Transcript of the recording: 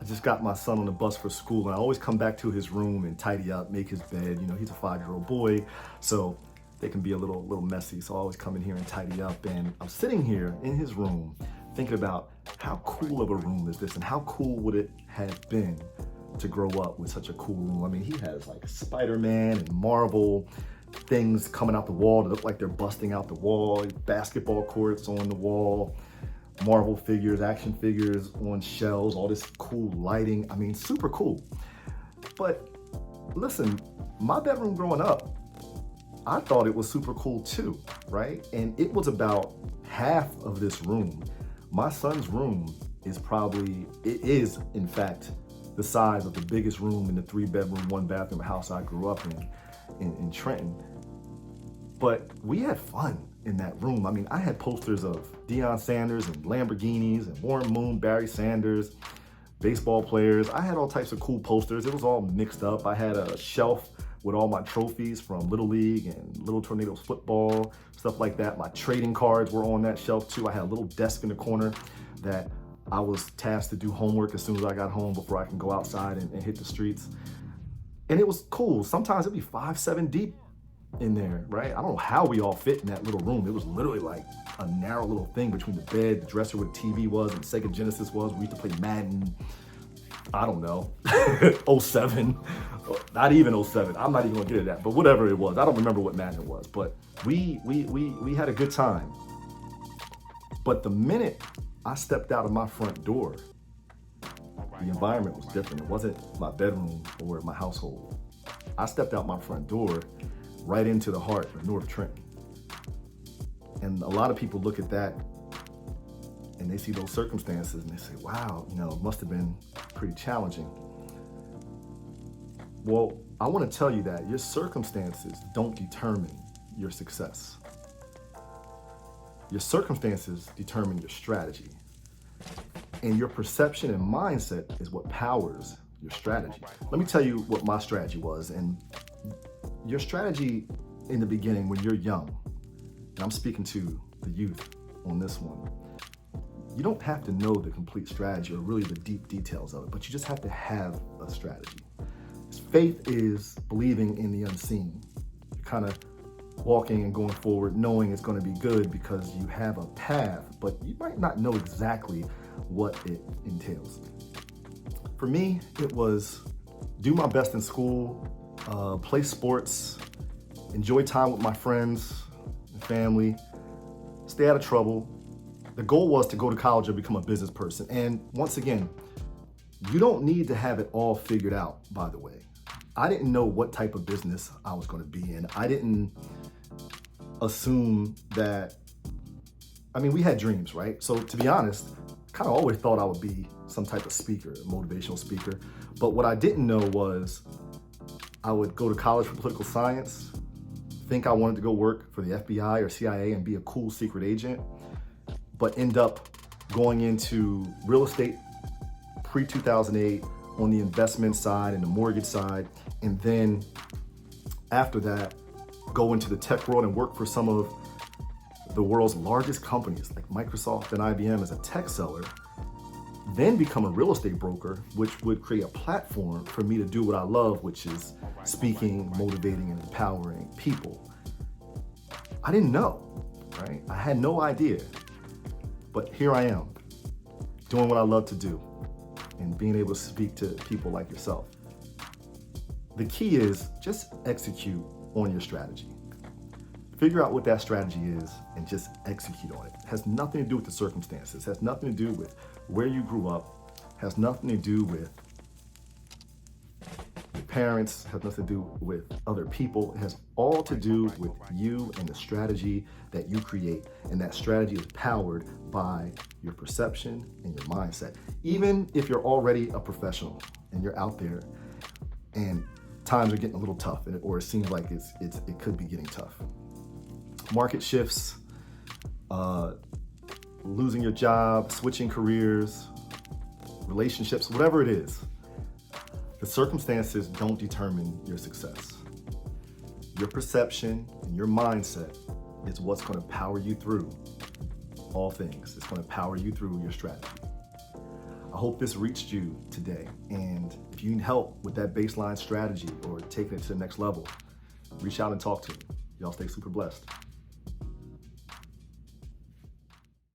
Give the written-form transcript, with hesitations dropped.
I just got my son on the bus for school, and I always come back to his room and tidy up, make his bed. You know, he's a 5-year-old boy, so they can be a little messy. So I always come in here and tidy up. And I'm sitting here in his room thinking about how cool of a room is this, and how cool would it have been to grow up with such a cool room. I mean, he has like Spider-Man and Marvel things coming out the wall that look like they're busting out the wall, basketball courts on the wall, Marvel figures, action figures on shelves, all this cool lighting. I mean, super cool. But listen, my bedroom growing up, I thought it was super cool too, right? And it was about half of this room. My son's room it is in fact the size of the biggest room in the 3-bedroom, 1-bathroom house I grew up in Trenton. But we had fun in that room. I mean, I had posters of Deion Sanders and Lamborghinis and Warren Moon, Barry Sanders, baseball players. I had all types of cool posters. It was all mixed up. I had a shelf with all my trophies from Little League and Little Tornadoes football, stuff like that. My trading cards were on that shelf too. I had a little desk in the corner that I was tasked to do homework as soon as I got home before I can go outside and hit the streets. And it was cool. Sometimes it'd be 5, 7 deep in there, right? I don't know how we all fit in that little room. It was literally like a narrow little thing between the bed, the dresser where the TV was, and Sega Genesis was. We used to play Madden, I don't know, '07, not even '07. I'm not even gonna get into that, but whatever it was. I don't remember what Madden it was, but we had a good time. But the minute I stepped out of my front door, the environment was different. It wasn't my bedroom or my household. I stepped out my front door right into the heart of North Trenton. And a lot of people look at that and they see those circumstances and they say, wow, you know, it must have been pretty challenging. Well, I want to tell you that your circumstances don't determine your success. Your circumstances determine your strategy. And your perception and mindset is what powers your strategy. Let me tell you what my strategy was. And your strategy in the beginning when you're young, and I'm speaking to the youth on this one, you don't have to know the complete strategy or really the deep details of it, but you just have to have a strategy. Faith is believing in the unseen. You're kind of walking and going forward, knowing it's going to be good because you have a path, but you might not know exactly what it entails. For me, it was do my best in school, play sports, enjoy time with my friends and family, stay out of trouble. The goal was to go to college or become a business person. And once again, you don't need to have it all figured out, by the way. I didn't know what type of business I was going to be in. I didn't assume that, I mean, we had dreams, right? So to be honest, kind of always thought I would be some type of speaker, a motivational speaker. But what I didn't know was I would go to college for political science, think I wanted to go work for the FBI or CIA and be a cool secret agent, but end up going into real estate pre-2008 on the investment side and the mortgage side. And then after that, go into the tech world and work for some of the world's largest companies like Microsoft and IBM as a tech seller, then become a real estate broker, which would create a platform for me to do what I love, which is speaking, motivating, and empowering people. I didn't know, right? I had no idea, but here I am, doing what I love to do and being able to speak to people like yourself. The key is just execute on your strategy. Figure out what that strategy is and just execute on it. It has nothing to do with the circumstances, it has nothing to do with where you grew up, has nothing to do with your parents, has nothing to do with other people. It has all to do with you and the strategy that you create. And that strategy is powered by your perception and your mindset. Even if you're already a professional and you're out there and times are getting a little tough, or it seems like it could be getting tough. Market shifts, losing your job, switching careers, relationships, whatever it is, the circumstances don't determine your success. Your perception and your mindset is what's going to power you through all things. It's going to power you through your strategy. I hope this reached you today. And if you need help with that baseline strategy or taking it to the next level, reach out and talk to me. Y'all stay super blessed.